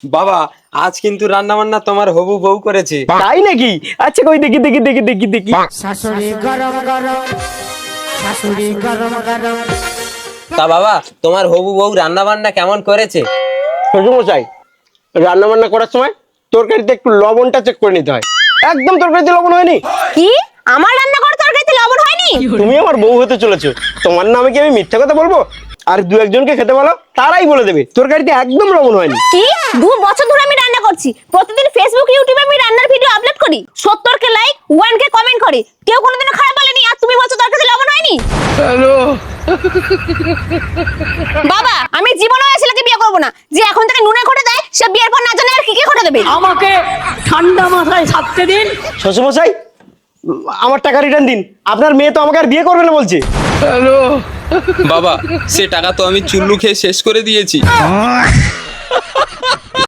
বাবা, আজ কিন্তু রান্না বান্না তোমার হবু বউ করেছে। তাই নাকি? আচ্ছা কই দেখি দেখি দেখি দেখি দেখি। শাশুড়ি গরম গরম, শাশুড়ি গরম গরম। তা বাবা, তোমার হবু বউ রান্না বান্না কেমন করেছে? শ্বশুরমশাই, রান্না বান্না করার সময় তরকারিতে একটু লবণটা চেক করে নিতে হয়। একদম তরকারিতে লবণ হয়নি। কি আমার রান্না করা তরকারিতে লবণ হয়নি? তুমি আমার বউ হতে চলেছো, তোমার নামে কি আমি মিথ্যা কথা বলবো? আর দু একজনকে খেতে বলো, তারাই বলে দেবে তরকারিতে একদম লবণ হয়নি। কি 2 বছর ধরে আমি রান্না করছি, প্রতিদিন ফেসবুক ইউটিউবে আমি রান্নার ভিডিও আপলোড করি, 70 কে লাইক 1 কে কমেন্ট করে, কেউ কোনোদিনও খারাপ বলেনি, আর তুমি বলছো তরকারিতে লবণ হয়নি? বাবা, আমি জীবনে ওই ছেলেকে বিয়ে করবো না যে এখন থেকে নুনে করে দেয়, সে বিয়ের পর না জানে আর কি কি করে দেবে। আমাকে ঠান্ডা মাথায় থাকতে দিন। শ্বশুরমশাই, আমার টাকা রিটার্ন দিন। আপনার মেয়ে তো আমাকে আর বিয়ে করবে না বলছে। বাবা, সে টাকা তো আমি চুল্লু খেয়ে শেষ করে দিয়েছি।